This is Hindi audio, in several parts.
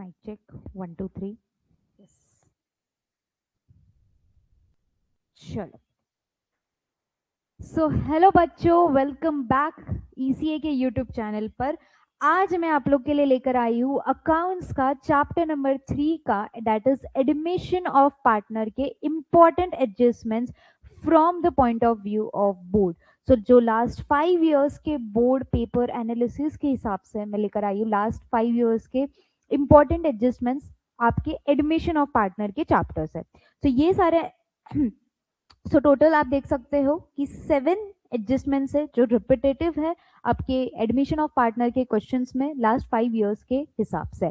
Mic check 1 2 3. Yes. चलो हेलो बच्चों, वेलकम बैक ईसीए के यूट्यूब चैनल पर। आज मैं आप लोग के लिए लेकर आई हूँ अकाउंट्स का चैप्टर नंबर 3 का, that is admission of partner के important adjustments from the point of view of board. So जो लास्ट 5 इयर्स के बोर्ड पेपर एनालिसिस के हिसाब से मैं लेकर आई हूँ लास्ट 5 इयर्स के इम्पॉर्टेंट एडजस्टमेंट्स आपके एडमिशन ऑफ पार्टनर के चैप्टर्स है। तो ये सारे टोटल आप देख सकते हो कि 7 एडजस्टमेंट्स है जो रिपीटेटिव है आपके एडमिशन ऑफ पार्टनर के क्वेश्चंस में लास्ट 5 इयर्स के हिसाब से।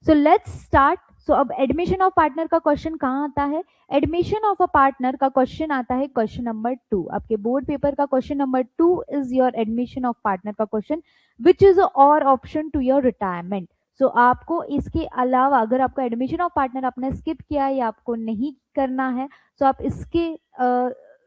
So let's start. सो अब एडमिशन ऑफ पार्टनर का क्वेश्चन कहाँ आता है? एडमिशन ऑफ अ पार्टनर का क्वेश्चन आता है क्वेश्चन नंबर 2। आपके बोर्ड पेपर का question number 2 is your admission of partner का क्वेश्चन, विच इज और option to your retirement. So आपको इसके अलावा अगर आपको एडमिशन ऑफ पार्टनर आपने स्किप किया है या आपको नहीं करना है, तो आप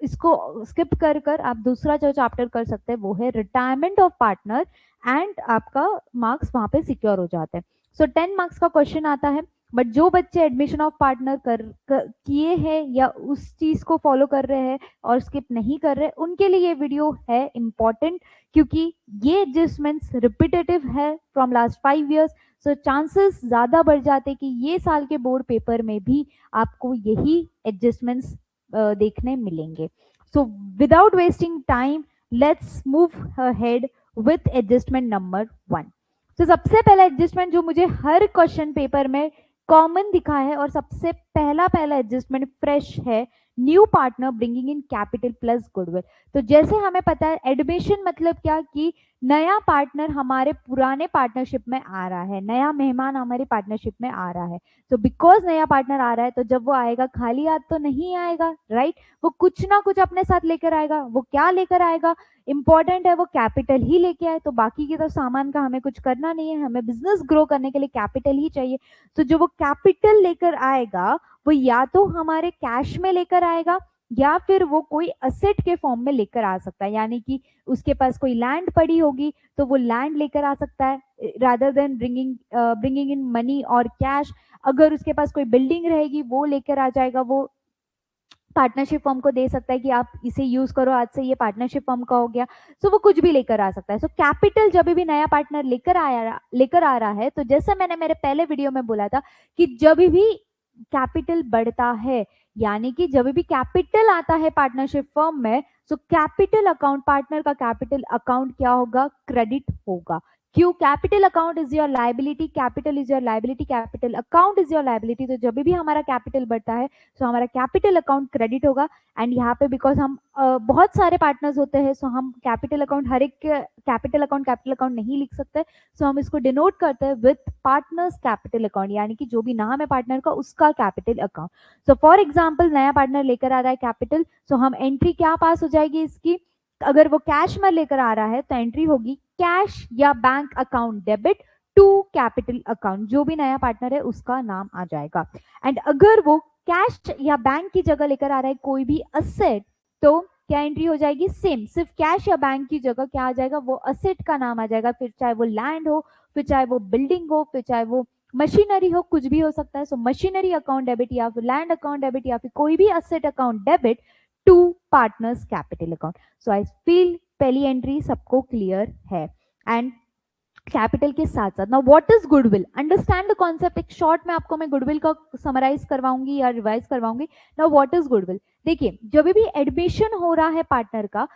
इसको स्किप कर कर आप दूसरा जो चैप्टर कर सकते हैं वो है रिटायरमेंट ऑफ पार्टनर, एंड आपका मार्क्स वहां पे सिक्योर हो जाते हैं। सो 10 मार्क्स का क्वेश्चन आता है। बट जो बच्चे एडमिशन ऑफ पार्टनर किए हैं या उस चीज को फॉलो कर रहे हैं और स्किप नहीं कर रहे, उनके लिए ये वीडियो है इम्पॉर्टेंट, क्योंकि ये एडजस्टमेंट्स रिपीटेटिव है from last 5 years. So chances ज्यादा बढ़ जाते कि ये साल के बोर्ड पेपर में भी आपको यही एडजस्टमेंट्स देखने मिलेंगे। So without wasting time let's move ahead with adjustment number 1। तो सबसे पहला एडजस्टमेंट जो मुझे हर क्वेश्चन पेपर में कॉमन दिखा है और सबसे पहला एडजस्टमेंट फ्रेश है, new partner bringing in capital plus goodwill. तो जैसे हमें पता है एडमिशन मतलब क्या कि नया पार्टनर हमारे पुराने पार्टनरशिप में आ रहा है, नया मेहमान हमारी पार्टनरशिप में आ रहा है। तो बिकॉज नया पार्टनर आ रहा है तो जब वो आएगा खाली हाथ तो नहीं आएगा, राइट? वो कुछ ना कुछ अपने साथ लेकर आएगा। वो क्या लेकर आएगा? इंपॉर्टेंट है वो कैपिटल ही लेके आए। तो बाकी के तो सामान का हमें कुछ करना नहीं है, हमें बिजनेस ग्रो करने के लिए कैपिटल ही चाहिए। तो जो वो कैपिटल लेकर आएगा वो या तो हमारे कैश में लेकर आएगा या फिर वो कोई असेट के फॉर्म में लेकर आ सकता है, यानी कि उसके पास कोई लैंड पड़ी होगी तो वो लैंड लेकर आ सकता है, rather than bringing in money और कैश। अगर उसके पास कोई बिल्डिंग रहेगी वो लेकर आ जाएगा, वो पार्टनरशिप फर्म को दे सकता है कि आप इसे यूज करो, आज से ये पार्टनरशिप फर्म का हो गया। सो वो कुछ भी लेकर आ सकता है। सो कैपिटल जब भी नया पार्टनर लेकर आ रहा है, तो जैसे मैंने मेरे पहले वीडियो में बोला था कि जब भी कैपिटल बढ़ता है, यानी कि जब भी कैपिटल आता है पार्टनरशिप फर्म में, सो कैपिटल अकाउंट, पार्टनर का कैपिटल अकाउंट क्या होगा? क्रेडिट होगा। क्यों? Capital account is your liability, capital is your liability, capital account is your liability. तो जब भी हमारा कैपिटल बढ़ता है तो हमारा कैपिटल अकाउंट क्रेडिट होगा। एंड यहाँ पे बिकॉज हम बहुत सारे पार्टनर्स होते हैं, सो हम कैपिटल अकाउंट हर एक कैपिटल अकाउंट नहीं लिख सकते। सो हम इसको डिनोट करते हैं विथ पार्टनर्स कैपिटल अकाउंट, यानी कि जो भी नाम है पार्टनर का उसका capital account. So for example नया पार्टनर लेकर आ रहा है कैपिटल, सो हम एंट्री क्या पास हो जाएगी इसकी? अगर वो कैश में लेकर आ रहा है तो एंट्री होगी कैश या bank account debit to capital account, जो भी नया पार्टनर है उसका नाम आ जाएगा। एंड अगर वो कैश या बैंक की जगह लेकर आ रहा है कोई भी असेट, तो क्या एंट्री हो जाएगी? सेम, सिर्फ कैश या बैंक की जगह क्या आ जाएगा? वो असेट का नाम आ जाएगा। फिर चाहे वो लैंड हो, फिर चाहे वो बिल्डिंग हो, फिर चाहे वो मशीनरी हो, कुछ भी हो सकता है। सो मशीनरी अकाउंट डेबिट या फिर लैंड अकाउंट डेबिट या फिर कोई भी asset account debit to partners capital account. So I feel पहली एंट्री सबको क्लियर है। एंड कैपिटल के साथ साथ now what is goodwill, understand the concept. एक शॉर्ट में आपको मैं गुडविल का समराइज करवाऊंगी या रिवाइज करवाऊंगी। Now what is goodwill? देखिए जब भी एडमिशन हो रहा है पार्टनर का,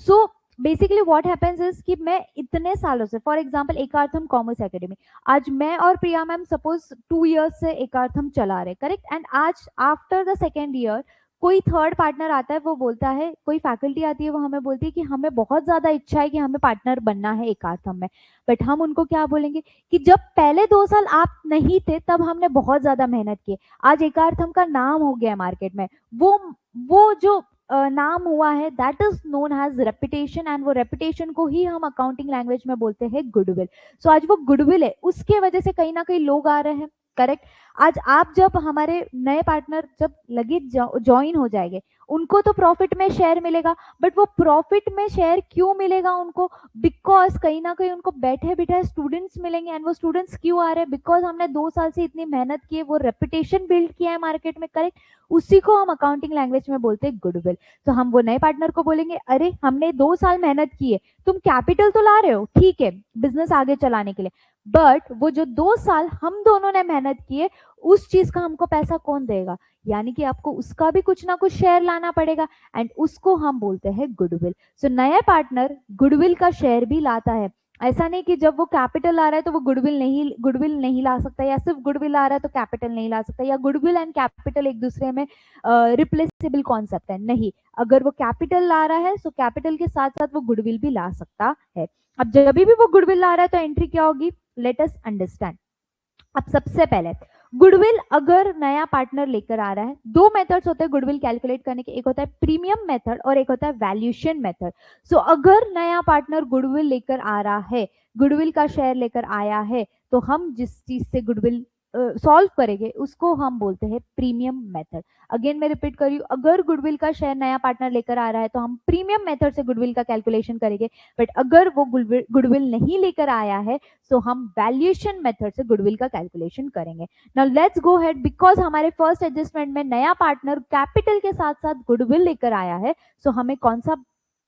so basically what happens is कि मैं इतने सालों से, फॉर एग्जांपल एकार्थम कॉमर्स एकेडमी, आज मैं और प्रिया मैम सपोज 2 इयर्स से एकार्थम चला रहे, करेक्ट? एंड आज आफ्टर द सेकेंड ईयर कोई थर्ड पार्टनर आता है, वो बोलता है, कोई फैकल्टी आती है वो हमें बोलती है कि हमें बहुत ज्यादा इच्छा है कि हमें पार्टनर बनना है एकार्थम में। बट हम उनको क्या बोलेंगे कि जब पहले 2 साल आप नहीं थे तब हमने बहुत ज्यादा मेहनत की, आज एकार्थम का नाम हो गया मार्केट में, वो जो नाम हुआ है that is known as reputation, and वो रेपुटेशन को ही हम अकाउंटिंग लैंग्वेज में बोलते हैं गुडविल। सो आज वो गुडविल है, उसके वजह से कहीं ना कहीं लोग आ रहे हैं, करेक्ट? आज आप जब हमारे नए पार्टनर जब लगे ज्वाइन हो जाएंगे, उनको तो प्रॉफिट में शेयर मिलेगा, बट वो प्रॉफिट में शेयर क्यों मिलेगा उनको? बिकॉज कहीं ना कहीं उनको बैठे बिठाए स्टूडेंट्स मिलेंगे, एंड वो स्टूडेंट्स क्यों आ रहे हैं? बिकॉज हमने 2 साल से इतनी मेहनत की है, वो रेपुटेशन बिल्ड किया है मार्केट में, करेक्ट? उसी को हम अकाउंटिंग लैंग्वेज में बोलते हैं गुडविल। तो हम वो नए पार्टनर को बोलेंगे, अरे हमने 2 साल मेहनत की है, तुम कैपिटल तो ला रहे हो, ठीक है, बिजनेस आगे चलाने के लिए, बट वो जो 2 साल हम दोनों ने मेहनत की है, उस चीज का हमको पैसा कौन देगा? यानी कि आपको उसका भी कुछ ना कुछ शेयर लाना पड़ेगा, एंड उसको हम बोलते हैं गुडविल। सो नया पार्टनर गुडविल का शेयर भी लाता है। ऐसा नहीं कि जब वो कैपिटल ला रहा है तो वो गुडविल नहीं ला सकता, या सिर्फ गुडविल आ रहा है तो कैपिटल नहीं ला सकता, या गुडविल एंड कैपिटल एक दूसरे में रिप्लेसेबल कॉन्सेप्ट है, नहीं। अगर वो कैपिटल ला रहा है तो कैपिटल के साथ साथ वो गुडविल भी ला सकता है। अब जब भी वो गुडविल ला रहा है तो एंट्री क्या होगी? Let us understand. अब सबसे पहले गुडविल अगर नया पार्टनर लेकर आ रहा है, 2 मेथड्स होते हैं गुडविल कैलकुलेट करने के, एक होता है प्रीमियम मेथड और एक होता है वैल्यूएशन मेथड। सो अगर नया पार्टनर गुडविल लेकर आ रहा है, गुडविल का शेयर लेकर आया है, तो हम जिस चीज से गुडविल सॉल्व करेंगे उसको हम बोलते हैं प्रीमियम मेथड। अगेन मैं रिपीट कर रही हूँ, अगर गुडविल का शेयर नया पार्टनर लेकर आ रहा है तो हम प्रीमियम मेथड से गुडविल का कैलकुलेशन करेंगे, बट अगर वो गुडविल नहीं लेकर आया है तो हम वैल्यूएशन मेथड से गुडविल का कैलकुलेशन करेंगे। Now let's go head, because हमारे फर्स्ट एडजस्टमेंट में नया पार्टनर कैपिटल के साथ साथ गुडविल लेकर आया है, सो हमें कौन सा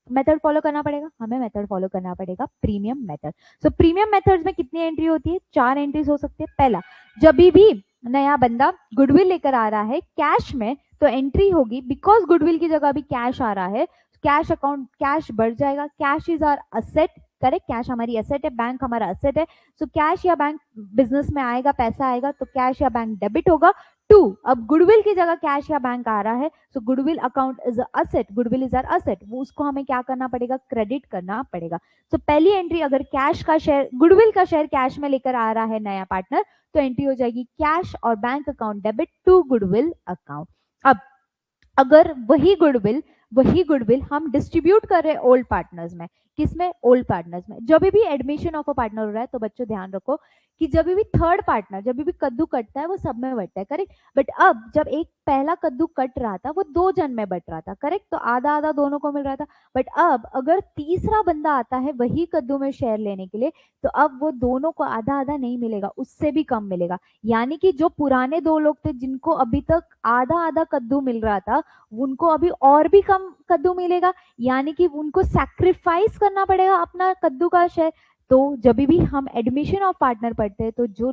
मेथड फॉलो करना पड़ेगा? हमें मेथड फॉलो करना पड़ेगा प्रीमियम मेथड। सो प्रीमियम मेथड्स में कितनी एंट्री होती है? 4 एंट्रीज हो सकती है। पहला, जब भी नया बंदा गुडविल लेकर आ रहा है कैश में, तो एंट्री होगी, बिकॉज गुडविल की जगह भी कैश आ रहा है, कैश अकाउंट, कैश बढ़ जाएगा। Cash is our asset, correct? Cash हमारी एसेट है, बैंक हमारा असेट है। सो कैश या बैंक बिजनेस में आएगा, पैसा आएगा तो कैश या बैंक डेबिट होगा। 2, अब गुडविल की जगह कैश या बैंक आ रहा है, so goodwill account is asset, goodwill is our asset, वो उसको हमें क्या करना पड़ेगा? क्रेडिट करना पड़ेगा। सो पहली एंट्री, अगर कैश का शेयर, गुडविल का शेयर कैश में लेकर आ रहा है नया पार्टनर, तो एंट्री हो जाएगी कैश और bank account debit to goodwill account. अब अगर वही गुडविल हम डिस्ट्रीब्यूट कर रहे हैं ओल्ड पार्टनर्स में, किसमें? ओल्ड पार्टनर्स में। जब भी एडमिशन ऑफ अ पार्टनर हो रहा है तो बच्चों ध्यान रखो कि जब भी थर्ड पार्टनर, जब भी कद्दू कटता है वो सब में बटता है, करेक्ट? बट अब जब एक पहला कद्दू कट रहा था वो 2 जन में बट रहा था, करेक्ट? तो आधा आधा दोनों को मिल रहा था। बट अब अगर तीसरा बंदा आता है वही कद्दू में शेयर लेने के लिए, तो अब वो दोनों को आधा आधा नहीं मिलेगा, उससे भी कम मिलेगा। यानी कि जो पुराने 2 लोग थे जिनको अभी तक आधा आधा कद्दू मिल रहा था, उनको अभी और भी कम कद्दू मिलेगा, यानी कि उनको सैक्रिफाइस करना पड़ेगा अपना कद्दू का शेयर। तो जब भी हम एडमिशन ऑफ पार्टनर पढ़ते हैं तो जो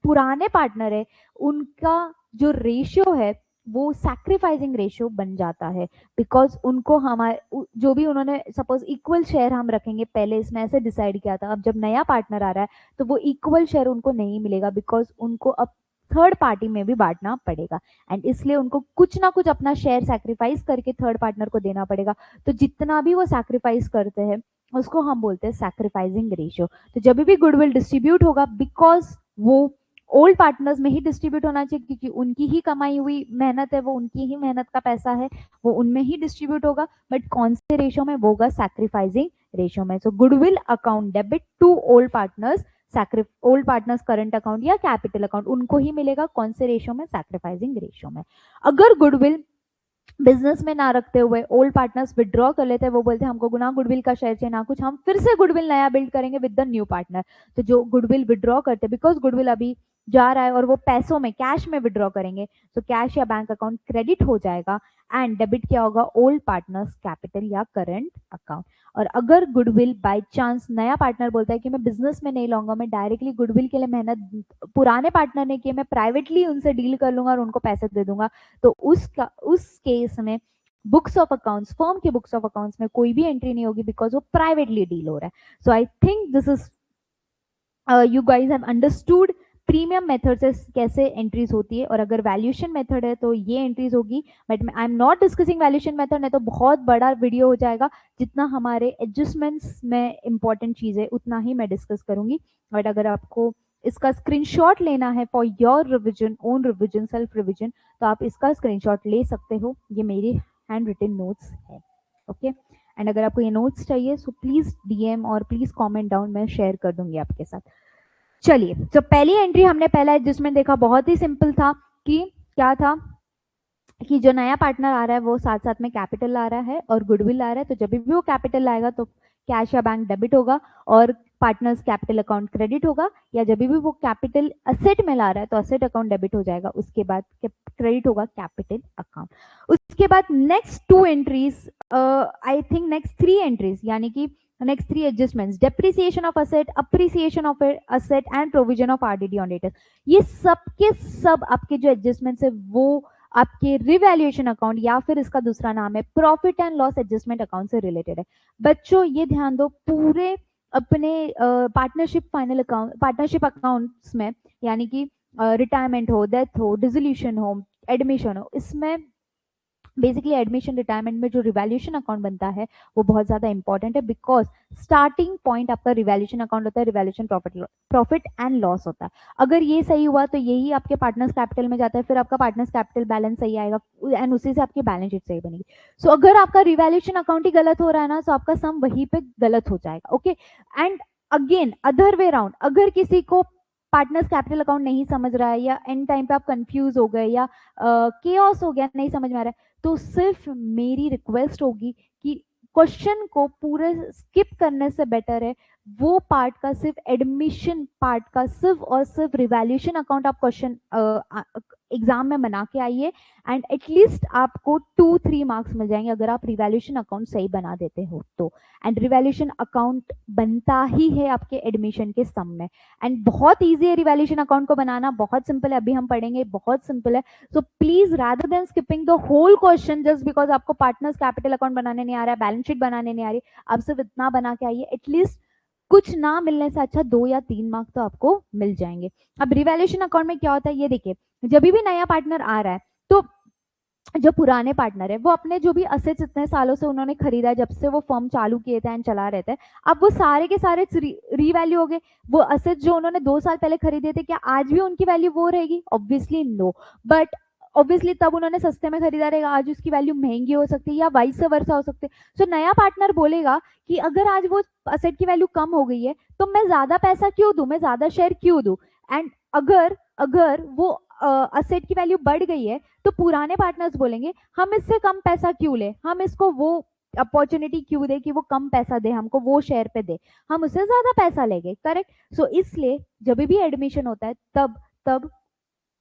पुराने पार्टनर है उनका जो रेशियो है वो सैक्रिफाइसिंग रेशियो बन जाता है, बिकॉज उनको हमारे जो भी उन्होंने सपोज इक्वल शेयर हम रखेंगे, पहले इसमें ऐसे डिसाइड किया था, अब जब नया पार्टनर आ रहा है तो वो इक्वल शेयर उनको नहीं मिलेगा, बिकॉज उनको अब थर्ड पार्टी में भी बांटना पड़ेगा, एंड इसलिए उनको कुछ ना कुछ अपना शेयर सैक्रिफाइस करके थर्ड पार्टनर को देना पड़ेगा। तो जितना भी वो सैक्रिफाइस करते हैं उसको हम बोलते हैं सैक्रिफाइसिंग रेशियो। तो जब भी गुडविल डिस्ट्रीब्यूट होगा, बिकॉज वो ओल्ड पार्टनर्स में ही डिस्ट्रीब्यूट होना चाहिए, क्योंकि उनकी ही कमाई हुई मेहनत है, वो उनकी ही मेहनत का पैसा है, वो उनमें ही डिस्ट्रीब्यूट होगा, बट कौन से रेशियो में? वो होगा सैक्रिफाइसिंग रेशियो में। So goodwill account debit to old partners, old partners current account या कैपिटल अकाउंट, उनको ही मिलेगा कौन से रेशियो में? सैक्रिफाइसिंग रेशियो में। अगर गुडविल बिजनेस में ना रखते हुए ओल्ड पार्टनर्स विड्रॉ कर लेते हैं, वो बोलते हैं हमको ना गुडविल का शेयर चाहिए ना कुछ, हम फिर से गुडविल नया बिल्ड करेंगे विद द न्यू पार्टनर। तो जो गुडविल विड्रॉ करते हैं, बिकॉज गुडविल अभी जा रहा है और वो पैसों में, कैश में विड्रॉ करेंगे, तो कैश या बैंक अकाउंट क्रेडिट हो जाएगा, एंड डेबिट क्या होगा? ओल्ड पार्टनर्स कैपिटल या करंट अकाउंट। और अगर गुडविल बाय चांस नया पार्टनर बोलता है कि मैं बिजनेस में नहीं लाऊंगा, मैं डायरेक्टली गुडविल के लिए मेहनत पुराने पार्टनर ने की, मैं प्राइवेटली उनसे डील कर लूंगा और उनको पैसे दे दूंगा, तो उस केस में बुक्स ऑफ अकाउंट्स, फर्म के बुक्स ऑफ अकाउंट्स में कोई भी एंट्री नहीं होगी, बिकॉज वो प्राइवेटली डील हो रहा है। So I think this is you guys have understood premium method से कैसे एंट्रीज होती है, और अगर वैल्यूएशन मेथड है तो ये एंट्रीज होगी, but I am not discussing valuation method, नहीं तो बहुत बड़ा वीडियो हो जाएगा। जितना हमारे एडजस्टमेंट्स में इंपॉर्टेंट चीज है उतना ही मैं डिस्कस करूंगी, बट अगर आपको इसका स्क्रीनशॉट लेना है for your revision, own revision, self revision, तो आप इसका स्क्रीनशॉट ले सकते हो, ये मेरी हैंड रिटन नोट्स है, ओके। एंड अगर आपको ये नोट्स चाहिए सो प्लीज डीएम और प्लीज कमेंट डाउन, मैं शेयर कर दूंगी आपके साथ। चलिए, तो पहली एंट्री हमने पहला एडजस्टमेंट देखा, बहुत ही सिंपल था कि क्या था कि जो नया पार्टनर आ रहा है वो साथ साथ में कैपिटल ला रहा है और गुडविल ला रहा है, तो जब भी वो कैपिटल लाएगा तो कैश या बैंक डेबिट होगा और पार्टनर्स कैपिटल अकाउंट क्रेडिट होगा, या जब भी वो कैपिटल असेट में ला रहा है तो असेट अकाउंट डेबिट हो जाएगा, उसके बाद क्रेडिट होगा कैपिटल अकाउंट। उसके बाद next 2 entries, I think next 3 entries, यानी कि next 3 adjustments, depreciation of asset, appreciation of asset and provision of RDD on debtors, ये सब के सब आपके जो एडजस्टमेंट्स है वो आपके रिवैल्यूएशन अकाउंट या फिर इसका दूसरा नाम है profit and loss adjustment account से रिलेटेड है। बच्चों ये ध्यान दो, पूरे अपने partnership final account, partnership accounts में, यानी कि रिटायरमेंट हो, डेथ हो, डिसोल्यूशन हो, एडमिशन हो, इसमें बेसिकली एडमिशन रिटायरमेंट में जो रिवैल्यूएशन अकाउंट बनता है वो बहुत ज्यादा इंपॉर्टेंट है, बिकॉज स्टार्टिंग पॉइंट आपका रिवैल्यूएशन अकाउंट होता है, रिवैल्यूएशन प्रॉफिट एंड लॉस होता है। अगर ये सही हुआ तो यही आपके पार्टनर्स कैपिटल में जाता है, फिर आपका पार्टनर्स कैपिटल बैलेंस सही आएगा एंड उसी से आपकी बैलेंस शीट सही बनेगी। सो अगर आपका रिवैल्यूएशन अकाउंट ही गलत हो रहा है ना, तो आपका सम वहीं पे गलत हो जाएगा। Okay, and again other way round, अगर किसी को पार्टनर्स कैपिटल अकाउंट नहीं समझ रहा है या एंड टाइम पे आप कंफ्यूज हो गए या केओस हो गया, नहीं समझ में आ रहा है, तो सिर्फ मेरी रिक्वेस्ट होगी कि क्वेश्चन को पूरे स्किप करने से बेटर है वो पार्ट का, सिर्फ एडमिशन पार्ट का सिर्फ और सिर्फ रिवैल्यूएशन अकाउंट आप क्वेश्चन एग्जाम में बना के आइए, एंड एटलीस्ट आपको 2-3 मार्क्स मिल जाएंगे अगर आप रिवैल्यूएशन अकाउंट सही बना देते हो तो। एंड रिवैल्यूएशन अकाउंट बनता ही है आपके एडमिशन के सम में, एंड बहुत ईजी है रिवैल्यूएशन अकाउंट को बनाना, बहुत सिंपल है, अभी हम पढ़ेंगे, बहुत सिंपल है। So please rather than skipping the whole question just because आपको पार्टनर्स कैपिटल अकाउंट बनाने नहीं आ रहा है, बैलेंस शीट बनाने नहीं आ रही, आप सिर्फ इतना बना के आइए, एटलीस्ट कुछ ना मिलने से अच्छा 2 या 3 मार्क तो आपको मिल जाएंगे। अब रिवैल्यूएशन अकाउंट में क्या होता है ये देखिए, जब भी नया पार्टनर आ रहा है तो जो पुराने पार्टनर है वो अपने जो भी असेट्स इतने सालों से उन्होंने खरीदा है, जब से वो फर्म चालू किए थे एंड चला रहे थे, अब वो सारे के सारे रीवैल्यू हो गए। वो असेट्स जो उन्होंने 2 साल पहले खरीदे थे, क्या आज भी उनकी वैल्यू वो रहेगी? ऑब्वियसली नो, बट ऑब्वियसली तब उन्होंने सस्ते में खरीदा रहेगा, आज उसकी वैल्यू महंगी हो सकती है या वाइस वर्सा हो सकती है। सो नया पार्टनर बोलेगा कि अगर आज वो असेट की वैल्यू कम हो गई है तो मैं ज्यादा पैसा क्यों दूं, मैं ज्यादा शेयर क्यों दूं, एंड अगर अगर वो असेट की वैल्यू बढ़ गई है तो पुराने पार्टनर्स बोलेंगे हम इससे कम पैसा क्यों ले, हम इसको वो अपॉर्चुनिटी क्यों दे कि वो कम पैसा दे हमको, वो शेयर पे दे, हम उससे ज्यादा पैसा लेंगे, करेक्ट। सो इसलिए जब भी एडमिशन होता है तब तब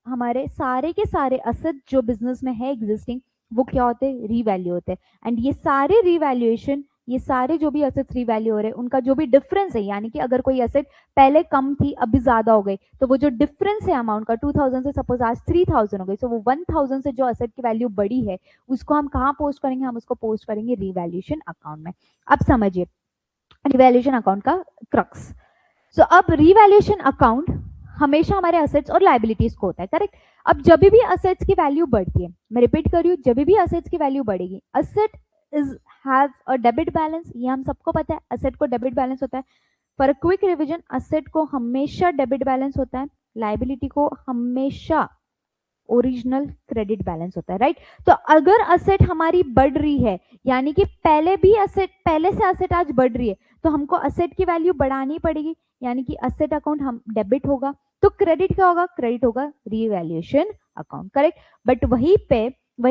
हमारे सारे के सारे असेट जो बिजनेस में है एग्जिस्टिंग, वो क्या होते हैं? रीवैल्यू होते हैं। एंड ये सारे रिवैल्यूएशन, ये सारे जो भी असेट्स रीवैल्यू हो रहे हैं उनका जो भी डिफरेंस है, यानी कि अगर कोई असेट पहले कम थी अभी ज्यादा हो गई, तो वो जो डिफरेंस है अमाउंट का 2000 से सपोज आज 3000 हो गई, तो वो 1000 से जो असेट की वैल्यू बढ़ी है उसको हम कहाँ पोस्ट करेंगे? हम उसको पोस्ट करेंगे रिवैल्यूएशन अकाउंट में। अब समझिए रिवैल्यूएशन अकाउंट का क्रक्स। सो अब रिवैल्यूएशन अकाउंट हमेशा हमारे असेट्स और लायबिलिटीज को होता है, करेक्ट। अब जब भी असेट्स की वैल्यू बढ़ती है, मैं रिपीट कर रही हूँ, जब भी असेट्स की वैल्यू बढ़ेगी, asset is have a debit balance, ये हम सबको पता है, असेट को डेबिट बैलेंस होता है। For a quick revision, asset को हमेशा डेबिट बैलेंस होता है, लायबिलिटी को हमेशा ओरिजिनल क्रेडिट बैलेंस होता है, राइट। तो अगर असेट हमारी बढ़ रही है, यानी कि पहले से असेट आज बढ़ रही है, तो हमको असेट की वैल्यू बढ़ानी पड़ेगी, यानी कि असेट अकाउंट हम डेबिट होगा, तो क्रेडिट क्या होगा? क्रेडिट होगा रिवैल्यूएशन अकाउंट, करेक्ट। बट वहीं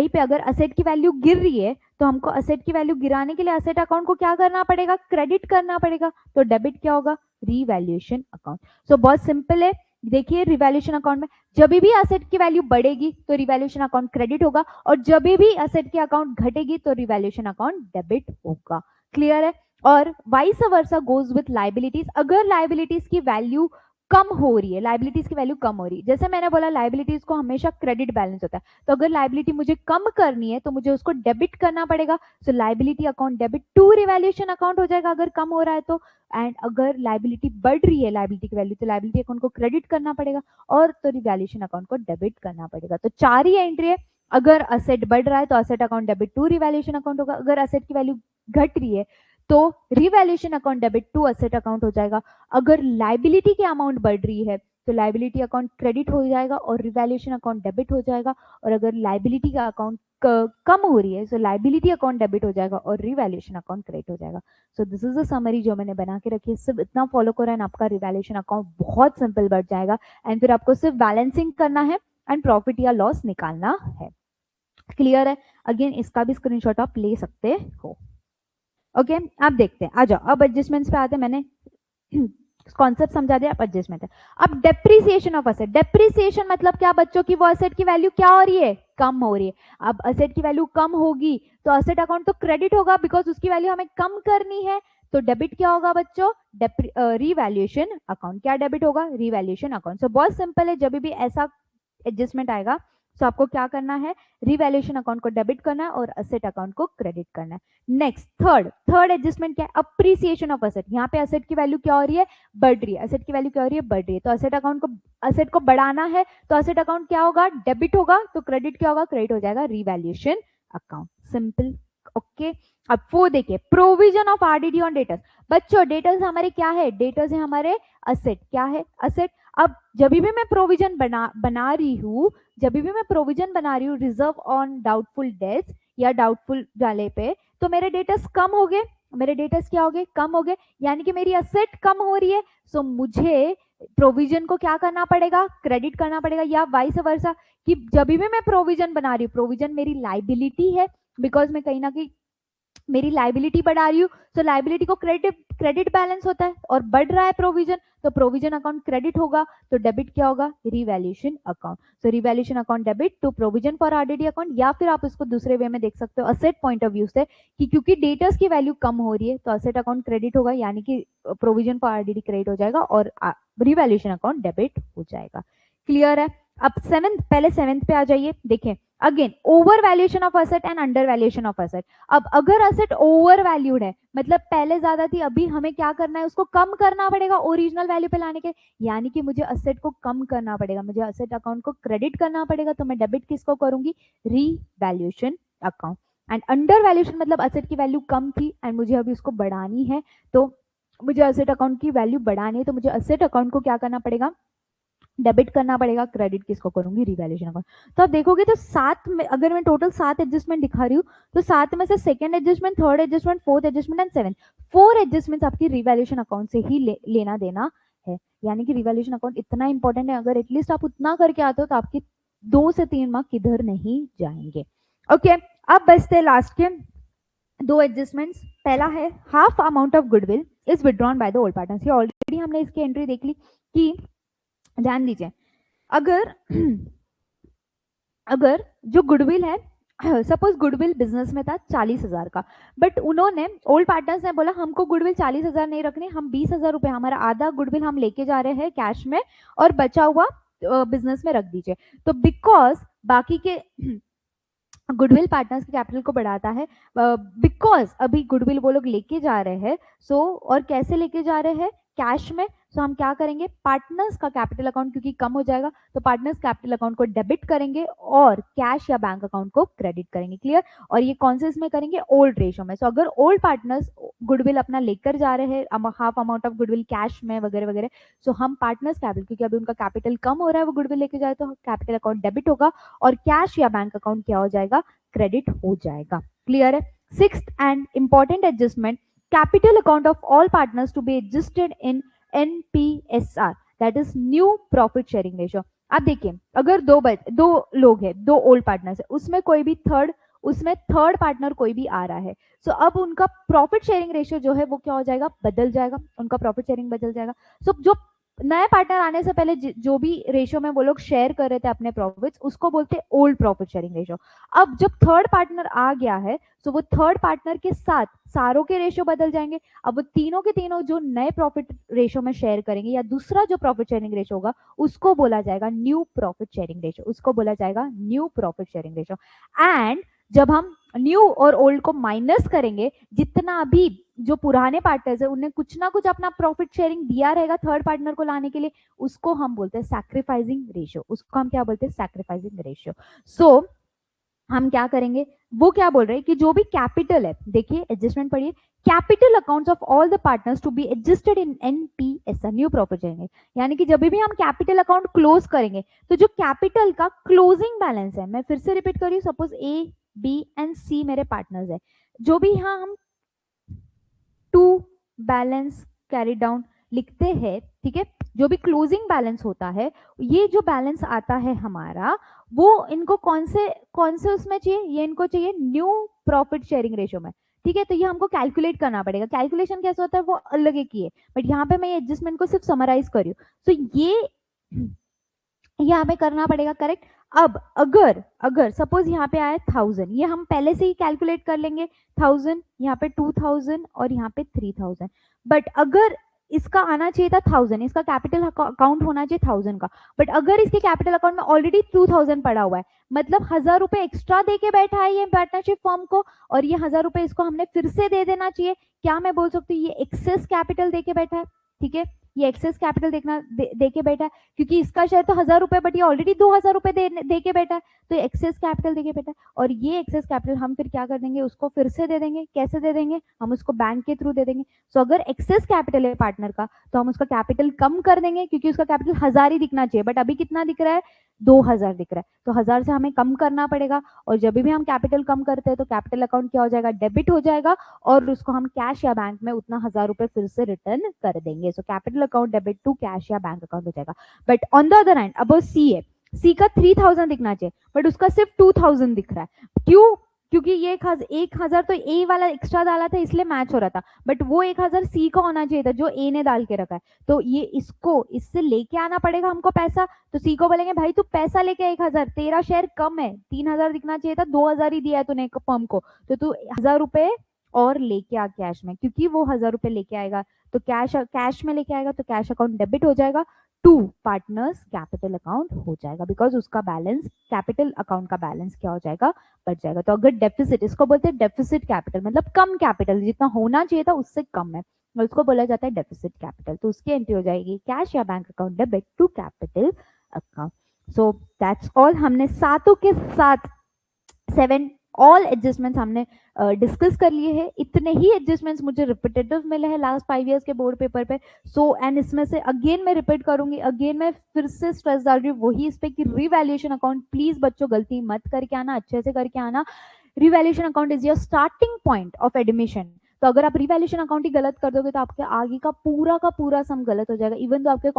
पे अगर असेट की वैल्यू गिर रही है तो हमको असेट की वैल्यू गिराने के लिए असेट अकाउंट को क्या करना पड़ेगा? क्रेडिट करना पड़ेगा, तो डेबिट क्या होगा? Revaluation account. सो बहुत सिंपल है, देखिए रिवैल्यूएशन अकाउंट में जब भी असेट की वैल्यू बढ़ेगी तो रिवैल्यूएशन अकाउंट क्रेडिट होगा, और जब भी असेट की अकाउंट घटेगी तो रिवैल्यूएशन अकाउंट डेबिट होगा। क्लियर है? और vice versa goes with liabilities. अगर लायबिलिटीज की वैल्यू कम हो रही है, लायबिलिटीज की वैल्यू कम हो रही है, जैसे मैंने बोला लायबिलिटीज को हमेशा क्रेडिट बैलेंस होता है, तो अगर लायबिलिटी मुझे कम करनी है तो मुझे उसको डेबिट करना पड़ेगा, so liability account debit to revaluation account हो जाएगा अगर कम हो रहा है तो। एंड अगर लायबिलिटी बढ़ रही है, लायबिलिटी की वैल्यू, तो लायबिलिटी अकाउंट को क्रेडिट करना पड़ेगा, और तो रिवैल्यूएशन अकाउंट को डेबिट करना पड़ेगा। तो 4 ही एंट्री है, अगर असेट बढ़ रहा है तो asset account debit to revaluation account होगा, अगर असेट की वैल्यू घट रही है तो revaluation account debit to asset account हो जाएगा, अगर लायबिलिटी की अमाउंट बढ़ रही है तो लाइबिलिटी अकाउंट क्रेडिट हो जाएगा और रिवैल्यूएशन अकाउंट डेबिट हो जाएगा, और अगर लाइबिलिटी का अकाउंट कम हो रही है सो लाइबिलिटी अकाउंट डेबिट हो जाएगा और रिवैल्यूएशन अकाउंट क्रेडिट हो जाएगा। So this is the summary जो मैंने बना के रखी है, सिर्फ इतना फॉलो करो एंड आपका रिवैल्यूएशन अकाउंट बहुत सिंपल बढ़ जाएगा, एंड फिर आपको सिर्फ बैलेंसिंग करना है एंड प्रॉफिट या लॉस निकालना है। क्लियर है? अगेन इसका भी स्क्रीनशॉट आप ले सकते हो। ओके अब देखते हैं, आ जाओ अब एडजस्टमेंट्स पे आते हैं। मैंने कॉन्सेप्ट समझा दिया, अब एडजस्टमेंट है। अब डेप्रिसिएशन ऑफ असेट, डेप्रिसिएशन मतलब क्या बच्चों की, वो असेट की वैल्यू क्या हो रही है, कम हो रही है। अब असेट की वैल्यू कम होगी तो असेट अकाउंट तो क्रेडिट होगा बिकॉज उसकी वैल्यू हमें कम करनी है, तो डेबिट क्या होगा बच्चों, रिवैल्यूएशन अकाउंट। क्या डेबिट होगा, रिवैल्यूएशन अकाउंट। सो बहुत सिंपल है, जब भी ऐसा एडजस्टमेंट आएगा तो आपको क्या करना है, रिवैल्यूएशन अकाउंट को डेबिट करना है और असेट अकाउंट को क्रेडिट करना है। नेक्स्ट थर्ड एडजस्टमेंट क्या है, अप्रिसिएशन ऑफ असेट। यहाँ पे असेट की वैल्यू क्या हो रही है, बढ़ रही है। असेट की वैल्यू क्या हो रही है, बढ़ रही है, तो असेट अकाउंट को, असेट को बढ़ाना है तो असेट अकाउंट क्या होगा, डेबिट होगा, तो क्रेडिट क्या होगा, क्रेडिट हो जाएगा, रिवैल्यूएशन अकाउंट। सिंपल। ओके अब वो देखिए, provision of RDD on debtors. बच्चों डेटर्स हमारे क्या है, डेटर्स है हमारे असेट। क्या है, असेट। अब जब भी मैं प्रोविजन बना रही हूँ, जब भी मैं प्रोविजन बना रही हूँ रिजर्व ऑन डाउटफुल डेट्स या डाउटफुल डाले पे, तो मेरे डेटर्स कम हो गए, मेरे डेटर्स क्या हो गए, कम हो गए, यानी कि मेरी असेट कम हो रही है। सो मुझे प्रोविजन को क्या करना पड़ेगा, क्रेडिट करना पड़ेगा, या वाइस वर्सा, कि जब भी मैं प्रोविजन बना रही हूँ, प्रोविजन मेरी लाइबिलिटी है बिकॉज मैं कहीं ना कहीं मेरी लाइबिलिटी बढ़ा रही हूँ, तो लाइबिलिटी को क्रेडिट बैलेंस होता है और बढ़ रहा है प्रोविजन, तो प्रोविजन अकाउंट क्रेडिट होगा, तो डेबिट क्या होगा, revaluation account. So revaluation account debit to provision for RDD account, या फिर आप इसको दूसरे वे में देख सकते हो असेट पॉइंट ऑफ व्यू से, कि क्योंकि डेटर्स की वैल्यू कम हो रही है तो असेट अकाउंट क्रेडिट होगा, यानी कि प्रोविजन फॉर आरडीडी क्रेडिट हो जाएगा और रिवैल्यूएशन अकाउंट डेबिट हो जाएगा। क्लियर है? अब सेवेंथ, पहले सेवेंथ पे आ जाइए। देखें again, over valuation of asset and under valuation of asset. अब अगर असेट ओवर वैल्यूड है, मतलब पहले ज्यादा थी, अभी हमें क्या करना है, उसको कम करना पड़ेगा ओरिजिनल वैल्यू पे लाने के, यानी कि मुझे असेट को कम करना पड़ेगा, मुझे असेट अकाउंट को क्रेडिट करना पड़ेगा, तो मैं डेबिट किसको करूंगी, revaluation account. And under valuation मतलब असेट की वैल्यू कम थी एंड मुझे अभी उसको बढ़ानी है, तो मुझे असेट अकाउंट की वैल्यू बढ़ानी है, तो मुझे असेट अकाउंट को क्या करना पड़ेगा, डेबिट करना पड़ेगा, क्रेडिट किसको करूंगी, रिवैल्यूएशन अकाउंट। तो आप देखोगे तो सात में, अगर मैं टोटल 7 एडजस्टमेंट दिखा रही हूँ, तो 7 में से second adjustment, third adjustment, fourth adjustment and seven, 4 adjustment आपकी रिवैल्यूएशन अकाउंट से ही लेना देना है। यानी कि रिवैल्यूएशन अकाउंट इतना इंपॉर्टेंट है, अगर एटलीस्ट आप उतना करके आते हो तो आपके 2 से 3 मार्क किधर नहीं जाएंगे। ओके अब बचते लास्ट के 2 एडजस्टमेंट्स। पहला है half amount of goodwill is withdrawn by the old partners. ये ऑलरेडी हमने इसकी एंट्री देख ली कि, ध्यान दीजिए, अगर अगर जो गुडविल है, सपोज गुडविल बिजनेस में था 40,000 का, बट उन्होंने, ओल्ड पार्टनर्स ने बोला हमको गुडविल 40,000 नहीं रखनी, हम 20,000 रुपए, हमारा आधा गुडविल हम लेके जा रहे हैं कैश में और बचा हुआ बिजनेस में रख दीजिए। तो बिकॉज बाकी के गुडविल पार्टनर्स के कैपिटल को बढ़ाता है, बिकॉज अभी गुडविल वो लोग लेके जा रहे हैं, सो और कैसे लेके जा रहे हैं, कैश में। सो हम क्या करेंगे, पार्टनर्स का कैपिटल अकाउंट क्योंकि कम हो जाएगा तो पार्टनर्स कैपिटल अकाउंट को डेबिट करेंगे और कैश या बैंक अकाउंट को क्रेडिट करेंगे। क्लियर? और ये कौन से इसमें करेंगे, ओल्ड रेशो में। सो अगर ओल्ड पार्टनर्स गुडविल अपना लेकर जा रहे हैं, half amount of goodwill cash में वगैरह वगैरह, सो हम पार्टनर्स कैपिटल, क्योंकि अभी उनका कैपिटल कम हो रहा है, वो गुडविल लेके जाए, तो कैपिटल अकाउंट डेबिट होगा और कैश या बैंक अकाउंट क्या हो जाएगा, क्रेडिट हो जाएगा। क्लियर है? Sixth and important adjustment, capital account of all partners to be adjusted in NPSR, that is new profit sharing ratio. आप देखिए, अगर दो लोग हैं, 2 ओल्ड पार्टनर्स है, उसमें कोई भी थर्ड पार्टनर कोई भी आ रहा है, सो अब उनका प्रॉफिट शेयरिंग रेशियो जो है वो क्या हो जाएगा, बदल जाएगा, उनका प्रॉफिट शेयरिंग बदल जाएगा। सो जो नए पार्टनर आने से पहले जो भी रेशियो में वो लोग शेयर कर रहे थे अपने प्रॉफिट्स, उसको बोलते हैं ओल्ड प्रॉफिट शेयरिंग रेशियो। अब जब थर्ड पार्टनर आ गया है, सो वो थर्ड पार्टनर के साथ सारों के रेशियो बदल जाएंगे। अब वो तीनों के तीनों जो नए प्रॉफिट रेशियो में शेयर करेंगे, या दूसरा जो प्रॉफिट शेयरिंग रेशियो होगा उसको बोला जाएगा न्यू प्रॉफिट शेयरिंग रेशियो, उसको बोला जाएगा new profit sharing ratio. And जब हम न्यू और ओल्ड को माइनस करेंगे, जितना भी जो पुराने पार्टनर्स है उन्हें कुछ ना कुछ अपना प्रॉफिट शेयरिंग दिया रहेगा थर्ड पार्टनर को लाने के लिए, उसको हम बोलते हैं सैक्रिफाइसिंग रेशियो, उसको हम क्या बोलते हैं, सैक्रिफाइसिंग रेशियो। सो हम क्या करेंगे, वो क्या बोल रहे हैं कि जो भी कैपिटल है, देखिए एडजस्टमेंट पढ़िए, capital accounts of all the partners to be adjusted in NPSR new profit sharing. यानी कि जब भी हम कैपिटल अकाउंट क्लोज करेंगे तो जो कैपिटल का क्लोजिंग बैलेंस है, मैं फिर से रिपीट कर रही हूँ, सपोज ए बी एंड सी मेरे पार्टनर्स है, जो भी यहाँ हम टू बैलेंस कैरी डाउन लिखते हैं, ठीक है, जो भी क्लोजिंग बैलेंस होता है, ये जो बैलेंस आता है हमारा, वो इनको कौन से उसमें चाहिए, ये इनको चाहिए न्यू प्रॉफिट शेयरिंग रेशियो में, ठीक है। तो ये हमको कैलकुलेट करना पड़ेगा, कैलकुलेशन कैसे होता है वो अलग एक ही है, बट यहाँ पे मैं एडजस्टमेंट को सिर्फ समराइज कर रही हूँ। तो ये यहाँ पे करना पड़ेगा, करेक्ट। अब अगर अगर सपोज यहाँ पे आया 1000, ये हम पहले से ही कैलकुलेट कर लेंगे, 1000, यहाँ पे 2000 और यहाँ पे 3000। बट अगर इसका आना चाहिए था 1000, इसका कैपिटल अकाउंट होना चाहिए 1000 का, बट अगर इसके कैपिटल अकाउंट में ऑलरेडी 2000 पड़ा हुआ है, मतलब 1000 रुपए एक्स्ट्रा दे के बैठा है ये पार्टनरशिप फॉर्म को, और ये 1000 रुपए इसको हमने फिर से दे देना चाहिए, क्या मैं बोल सकती हूँ, ये एक्सेस कैपिटल दे के बैठा है, ठीक है, ये एक्सेस कैपिटल दे के बैठा है, क्योंकि इसका शेयर तो 1000 रुपए, बट ये ऑलरेडी 2000 रुपए दे के बैठा है, तो एक्सेस कैपिटल दे के बैठा है। और ये एक्सेस कैपिटल हम फिर क्या कर देंगे, उसको फिर से दे देंगे, कैसे दे देंगे, हम उसको बैंक के थ्रू दे देंगे। सो अगर एक्सेस कैपिटल है पार्टनर का, तो हम उसका कैपिटल कम कर देंगे, क्योंकि उसका कैपिटल 1000 ही दिखना चाहिए, बट अभी कितना दिख रहा है, 2000 दिख रहा है, तो 1000 से हमें कम करना पड़ेगा। और जब भी हम कैपिटल कम करते हैं तो कैपिटल अकाउंट क्या हो जाएगा, डेबिट हो जाएगा, और उसको हम कैश या बैंक में उतना 1000 रुपए फिर से रिटर्न कर देंगे। So capital account debit to cash या बैंक अकाउंट हो जाएगा। But on the other hand अब सी है, सी का 3000 दिखना चाहिए, बट उसका सिर्फ 2000 दिख रहा है, क्यों, क्योंकि ये 1000 तो ए वाला एक्स्ट्रा डाला था इसलिए मैच हो रहा था, बट वो 1000 सी का होना चाहिए था जो ए ने डाल के रखा है, तो ये इसको इससे लेके आना पड़ेगा हमको पैसा। तो सी को बोलेंगे भाई तू पैसा लेके 1000, तेरा शेयर कम है, 3000 दिखना चाहिए था, 2000 ही दिया है तूने फर्म को, तो तू 1000 रुपए और लेके आ कैश में, क्योंकि वो 1000 रुपए लेके आएगा, तो कैश में लेके आएगा, तो कैश अकाउंट डेबिट हो जाएगा टू पार्टनर्स कैपिटल अकाउंट हो जाएगा, बिकॉज उसका बैलेंस, कैपिटल अकाउंट का बैलेंस क्या हो जाएगा, बढ़ जाएगा। तो अगर डेफिसिट, इसको बोलते हैं डेफिसिट कैपिटल, मतलब कम कैपिटल, जितना होना चाहिए था उससे कम है, और उसको बोला जाता है डेफिसिट कैपिटल। तो उसकी एंट्री हो जाएगी कैश या bank account debit to capital account. So that's all, हमने सातों के साथ 7 ऑल एडजस्टमेंट्स हमने डिस्कस कर लिए हैं। इतने ही एडजस्टमेंट्स मुझे रिपीटेटिव मिले हैं लास्ट 5 इयर्स के बोर्ड पेपर पे। सो एंड इसमें से अगेन मैं रिपीट करूंगी, अगेन मैं फिर से स्ट्रेस डाल रही हूँ वही इस पे कि रिवैल्यूएशन अकाउंट प्लीज बच्चों गलती मत करके आना, अच्छे से करके आना। Revaluation account is your starting point of admission. तो अगर आप रिवैल्यूएशन अकाउंट ही गलत कर दोगे तो आपके आगे का पूरा सम गलत हो जाएगा, इवन तो आपके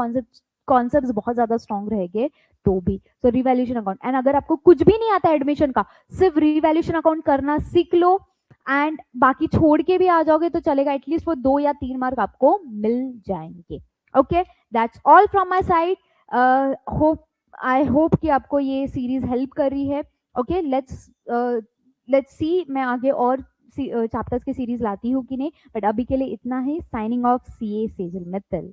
कॉन्सेप्ट बहुत ज्यादा स्ट्रॉन्ग रहेंगे तो भी। सो रिवैल्यूएशन अकाउंट, एंड अगर आपको कुछ भी नहीं आता एडमिशन का, सिर्फ रिवैल्यूएशन अकाउंट करना सीख लो, एंड बाकी छोड़ के भी आ जाओगे तो चलेगा, एटलीस्ट वो 2 या 3 मार्क आपको मिल जाएंगे। Okay, that's all from my side. I hope कि आपको ये सीरीज हेल्प कर रही है। ओके, लेट्स सी मैं आगे और चैप्टर्स की सीरीज लाती हूँ कि नहीं, बट अभी के लिए इतना ही। Signing off, CA Sejal Mittal.